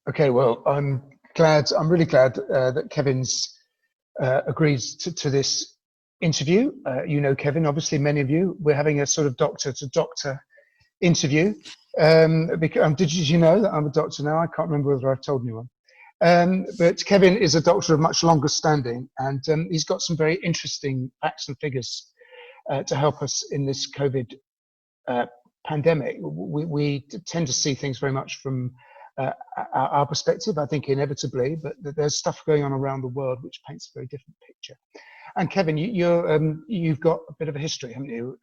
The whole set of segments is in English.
Okay, well, I'm really glad that Kevin's agreed to this interview. You know Kevin, obviously, many of you. We're having a sort of doctor to doctor interview. Because, did you know that I'm a doctor now? I can't remember whether I've told anyone. But Kevin is a doctor of much longer standing, and he's got some very interesting facts and figures to help us in this COVID pandemic. We tend to see things very much from our perspective, I think inevitably, but there's stuff going on around the world which paints a very different picture. And Kevin, you've got a bit of a history, haven't you,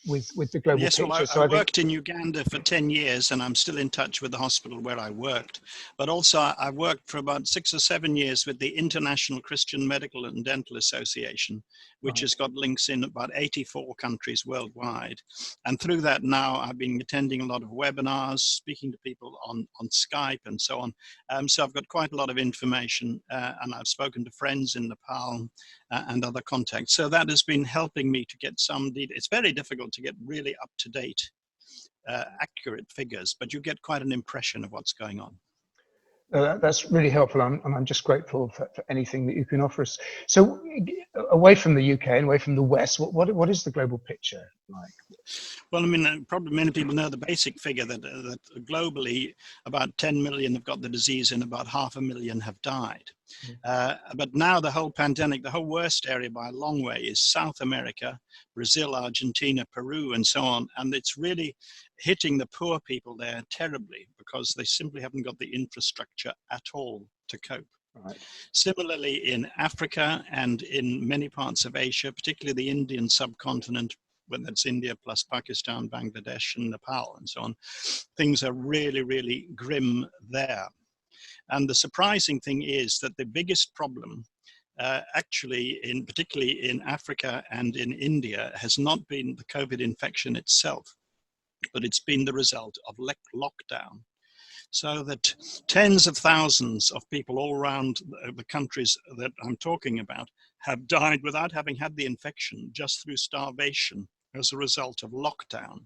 with the global picture? Well, I worked in Uganda for 10 years, and I'm still in touch with the hospital where I worked. But also, I worked for about 6 or 7 years with the International Christian Medical and Dental Association, which has got links in about 84 countries worldwide. And through that now, I've been attending a lot of webinars, speaking to people on Skype and so on. So I've got quite a lot of information, and I've spoken to friends in Nepal and other contacts. So that has been helping me to get some data. It's very difficult to get really up-to-date, accurate figures, but you get quite an impression of what's going on. That's really helpful, and I'm just grateful for anything that you can offer us. So, away from the UK and away from the West, what is the global picture like? Well, I mean, probably many people know the basic figure that globally about 10 million have got the disease and about 500,000 have died. But now the whole pandemic, the whole worst area by a long way is South America, Brazil, Argentina, Peru, and so on. And it's really hitting the poor people there terribly because they simply haven't got the infrastructure at all to cope. Right. Similarly, in Africa and in many parts of Asia, particularly the Indian subcontinent, when that's India plus Pakistan, Bangladesh, and Nepal, and so on, things are really, really grim there. And the surprising thing is that the biggest problem actually, particularly in Africa and in India, has not been the COVID infection itself, but it's been the result of lockdown. So that tens of thousands of people all around the countries that I'm talking about have died without having had the infection, just through starvation as a result of lockdown.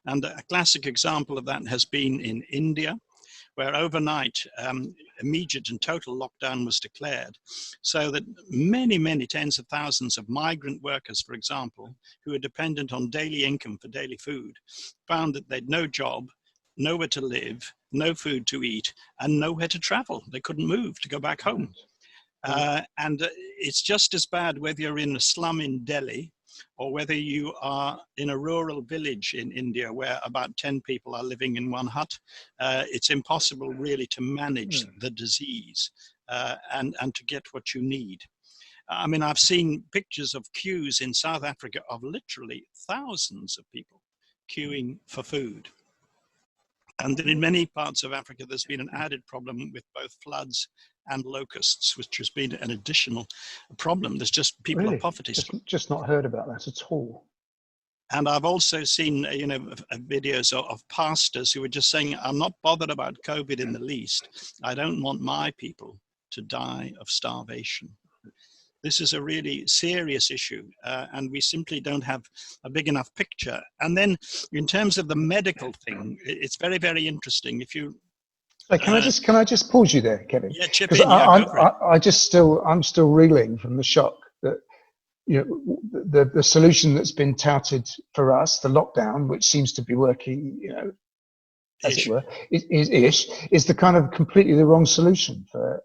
And a classic example of that has been in India, where overnight immediate and total lockdown was declared, so that many, many tens of thousands of migrant workers, for example, who are dependent on daily income for daily food, found that they'd no job, nowhere to live, no food to eat, and nowhere to travel. They couldn't move to go back home. And it's just as bad whether you're in a slum in Delhi or whether you are in a rural village in India where about 10 people are living in one hut. It's impossible really to manage the disease and to get what you need. I mean, I've seen pictures of queues in South Africa of literally thousands of people queuing for food. And in many parts of Africa, there's been an added problem with both floods and locusts, which has been an additional problem. There's just people Really? of poverty. Just not heard about that at all. And I've also seen, videos of pastors who are just saying, I'm not bothered about COVID in the least. I don't want my people to die of starvation. This is a really serious issue, and we simply don't have a big enough picture. And then in terms of the medical thing, it's very, very interesting. If you can I just pause you there, Kevin? Yeah, chip in. Yeah, I'm still reeling from the shock that the solution that's been touted for us, the lockdown, which seems to be working, as it were, is the kind of completely the wrong solution for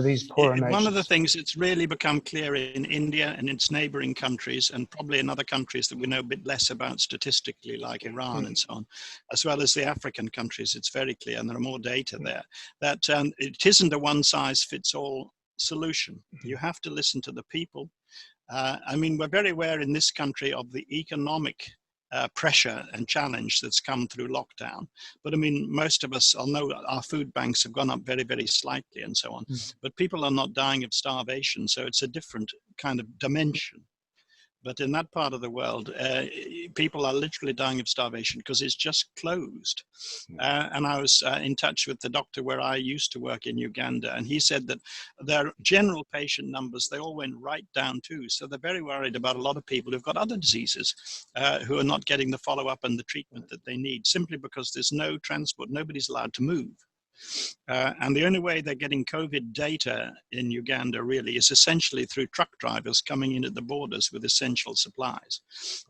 these poorer nations. One of the things that's really become clear in India and its neighboring countries, and probably in other countries that we know a bit less about statistically, like Iran and so on, as well as the African countries, it's very clear, and there are more data there, that it isn't a one-size-fits-all solution. You have to listen to the people. I mean, we're very aware in this country of the economic pressure and challenge that's come through lockdown. But I mean, most of us, although our food banks have gone up very, very slightly and so on, but people are not dying of starvation. So it's a different kind of dimension. But in that part of the world, people are literally dying of starvation because it's just closed. And I was in touch with the doctor where I used to work in Uganda, and he said that their general patient numbers, they all went right down too. So they're very worried about a lot of people who've got other diseases who are not getting the follow-up and the treatment that they need, simply because there's no transport. Nobody's allowed to move. And the only way they're getting COVID data in Uganda really is essentially through truck drivers coming in at the borders with essential supplies.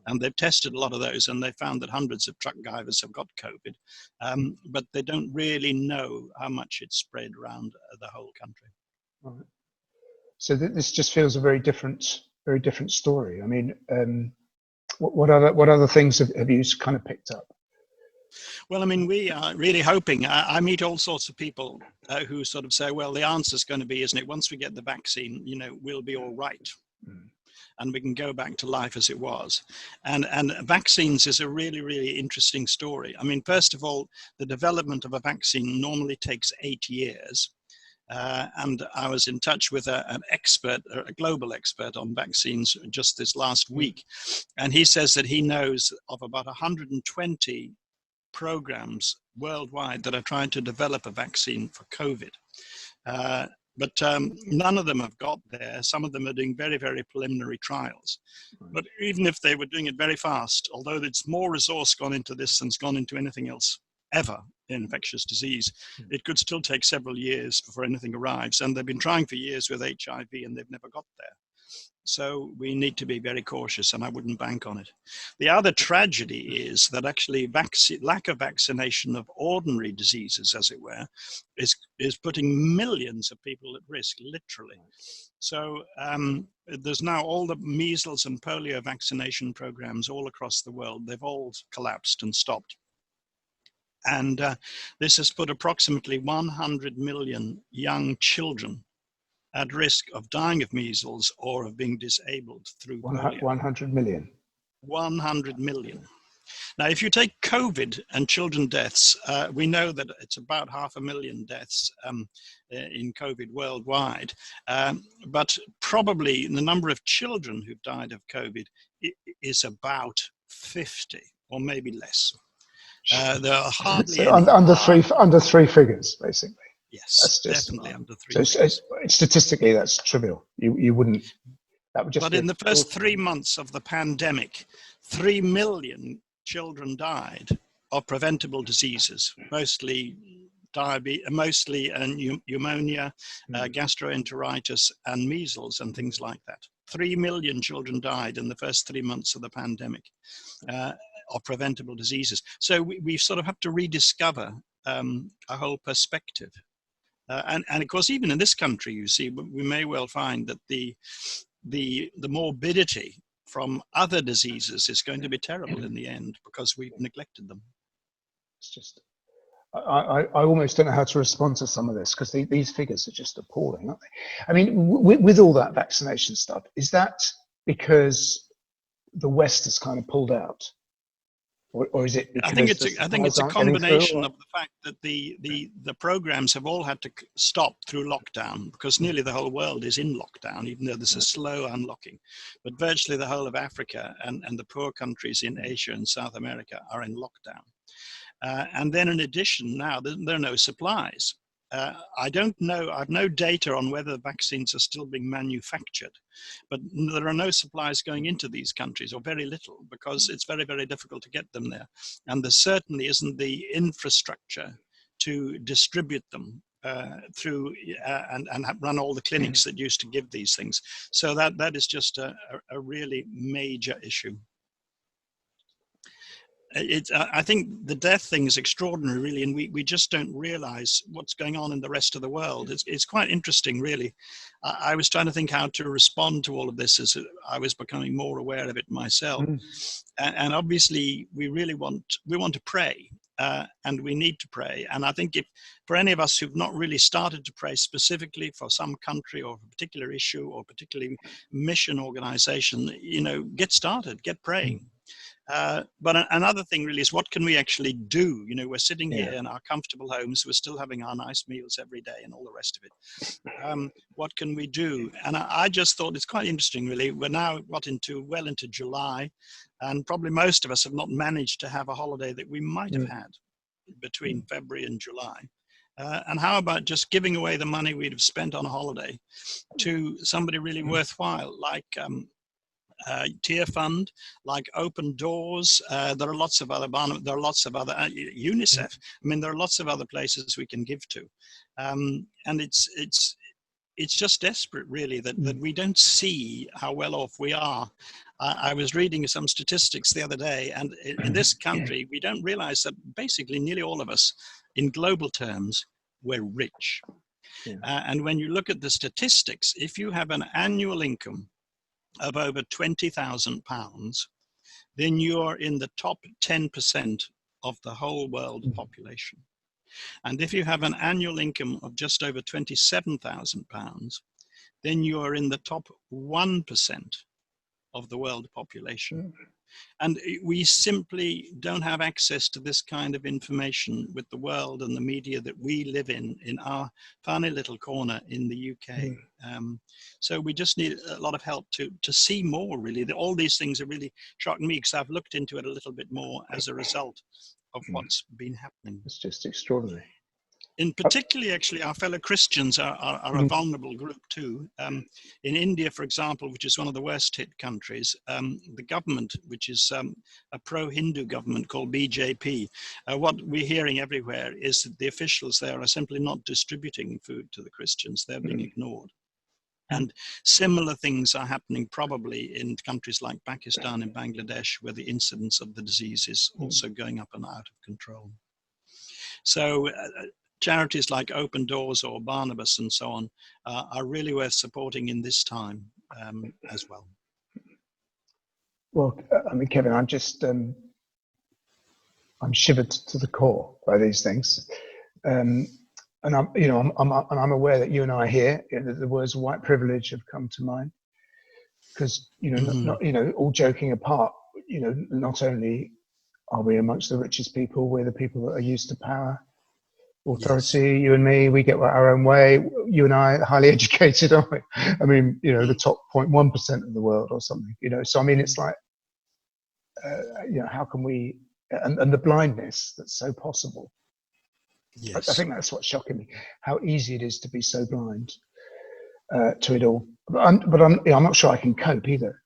And they've tested a lot of those, and they found that hundreds of truck drivers have got COVID, but they don't really know how much it's spread around the whole country. Right. So this just feels a very different story. I mean, what other things have you kind of picked up? Well, I mean, we are really hoping. I meet all sorts of people who sort of say, well, the answer is going to be, isn't it, once we get the vaccine, we'll be all right. And we can go back to life as it was. And vaccines is a really, really interesting story. I mean, first of all, the development of a vaccine normally takes 8 years. And I was in touch with an expert, a global expert on vaccines just this last week. And he says that he knows of about 120 programs worldwide that are trying to develop a vaccine for COVID. But none of them have got there. Some of them are doing very, very preliminary trials. But even if they were doing it very fast, although it's more resource gone into this than's gone into anything else ever in infectious disease, it could still take several years before anything arrives. And they've been trying for years with HIV and they've never got there. So we need to be very cautious, and I wouldn't bank on it. The other tragedy is that actually lack of vaccination of ordinary diseases, as it were, is putting millions of people at risk, literally. So there's now all the measles and polio vaccination programs all across the world. They've all collapsed and stopped. And this has put approximately 100 million young children at risk of dying of measles or of being disabled through polio. 100 million. 100 million. Now, if you take COVID and children deaths, we know that it's about 500,000 deaths in COVID worldwide. But probably the number of children who've died of COVID is about 50 or maybe less. There are hardly so any. under three figures, basically. Yes, that's just, definitely under 3 so statistically, that's trivial. You wouldn't. That would just. But in the first 3 months of the pandemic, 3 million children died of preventable diseases, mostly diabetes, mostly pneumonia, gastroenteritis, and measles, and things like that. 3 million children died in the first 3 months of the pandemic of preventable diseases. So we sort of have to rediscover a whole perspective. And of course, even in this country, you see, we may well find that the morbidity from other diseases is going to be terrible in the end because we've neglected them. It's just, I almost don't know how to respond to some of this because these figures are just appalling, aren't they? I mean, with all that vaccination stuff, is that because the West has kind of pulled out? Or is it? I think it's a combination of the fact that the programs have all had to stop through lockdown because nearly the whole world is in lockdown, even though there's a slow unlocking. But virtually the whole of Africa and the poor countries in Asia and South America are in lockdown. And then in addition, now there are no supplies. I don't know, I've no data on whether vaccines are still being manufactured, but there are no supplies going into these countries, or very little, because it's very, very difficult to get them there. And there certainly isn't the infrastructure to distribute them through and run all the clinics that used to give these things. So that is just a really major issue. I think the death thing is extraordinary, really, and we just don't realize what's going on in the rest of the world. It's quite interesting, really. I was trying to think how to respond to all of this as I was becoming more aware of it myself. And obviously, we want to pray, and we need to pray. And I think if for any of us who've not really started to pray specifically for some country or a particular issue or particularly mission organization, get started, get praying. But another thing really is what can we actually do? We're sitting here in our comfortable homes. We're still having our nice meals every day and all the rest of it. What can we do? And I just thought it's quite interesting, really. We're now well into July, and probably most of us have not managed to have a holiday that we might have had between February and July. And how about just giving away the money we'd have spent on a holiday to somebody really worthwhile, like Tier Fund, like Open Doors. There are lots of other, UNICEF. I mean, there are lots of other places we can give to. And it's just desperate, really, that we don't see how well off we are. I was reading some statistics the other day, and in this country, we don't realize that basically nearly all of us, in global terms, we're rich. Yeah. And when you look at the statistics, if you have an annual income of over £20,000, then you're in the top 10% of the whole world population. And if you have an annual income of just over £27,000, then you are in the top 1% of the world population. And we simply don't have access to this kind of information with the world and the media that we live in our tiny little corner in the UK. So we just need a lot of help to see more, really. All these things are really shocking me, because I've looked into it a little bit more as a result of what's been happening. It's just extraordinary. In particularly, actually, our fellow Christians are a vulnerable group too. In India, for example, which is one of the worst hit countries, the government, which is a pro-Hindu government called BJP, what we're hearing everywhere is that the officials there are simply not distributing food to the Christians. They're being ignored. And similar things are happening probably in countries like Pakistan and Bangladesh, where the incidence of the disease is also going up and out of control. So charities like Open Doors or Barnabas and so on are really worth supporting in this time as well. Well, I mean, Kevin, I'm just, I'm shivered to the core by these things. And I'm aware that you and I here, the words white privilege have come to mind, because, all joking apart, not only are we amongst the richest people, we're the people that are used to power, authority. Yes. You and me, we get our own way. You and I are highly educated, aren't we? I mean, the top 0.1% of the world or something, so I mean, it's like, how can we, and the blindness that's so possible. Yes. I think that's what's shocking me, how easy it is to be so blind to it all. But I'm not sure I can cope either,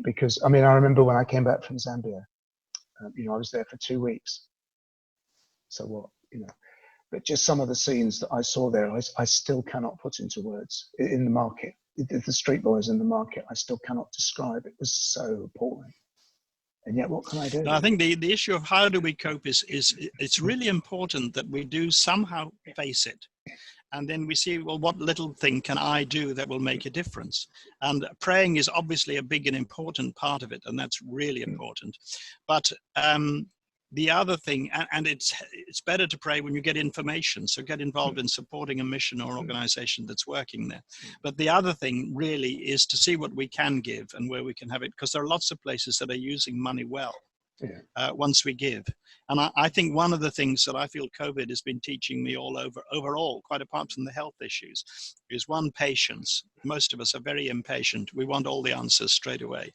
because I mean, I remember when I came back from Zambia, I was there for 2 weeks. So what, but just some of the scenes that I saw there, I still cannot put into words. In the market, the street boys in the market, I still cannot describe. It was so appalling. And yet, what can I do? No, I think the issue of how do we cope is it's really important that we do somehow face it. And then we see, well, what little thing can I do that will make a difference? And praying is obviously a big and important part of it, and that's really important. But the other thing, and it's better to pray when you get information, so get involved in supporting a mission or organization that's working there. But the other thing really is to see what we can give and where we can have it, because there are lots of places that are using money well once we give. And I think one of the things that I feel COVID has been teaching me overall, quite apart from the health issues, is one, patience. Most of us are very impatient. We want all the answers straight away.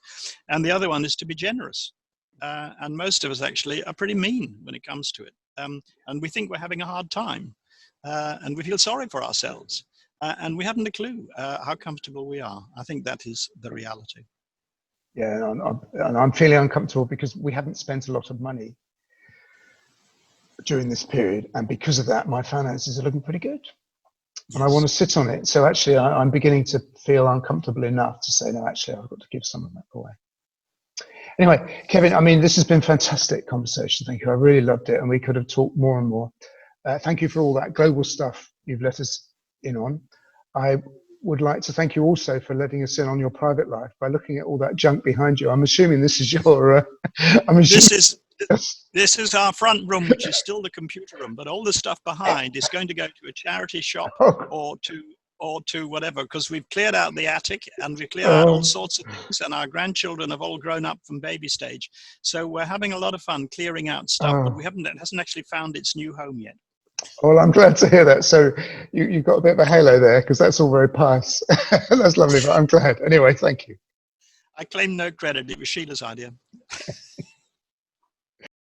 And the other one is to be generous. And most of us actually are pretty mean when it comes to it. And we think we're having a hard time. And we feel sorry for ourselves. And we haven't a clue how comfortable we are. I think that is the reality. Yeah, and I'm feeling uncomfortable because we haven't spent a lot of money during this period. And because of that, my finances are looking pretty good. Yes. And I want to sit on it. So actually, I'm beginning to feel uncomfortable enough to say, no, actually, I've got to give some of that away. Anyway, Kevin, I mean, this has been fantastic conversation. Thank you. I really loved it. And we could have talked more and more. Thank you for all that global stuff you've let us in on. I would like to thank you also for letting us in on your private life by looking at all that junk behind you. I'm assuming this is your... This is our front room, which is still the computer room, but all the stuff behind is going to go to a charity shop or to whatever, because we've cleared out the attic and we've cleared out all sorts of things, and our grandchildren have all grown up from baby stage. So we're having a lot of fun clearing out stuff, but it hasn't actually found its new home yet. Well, I'm glad to hear that. So you've got a bit of a halo there, because that's all very pious. That's lovely, but I'm glad. Anyway, thank you. I claim no credit. It was Sheila's idea.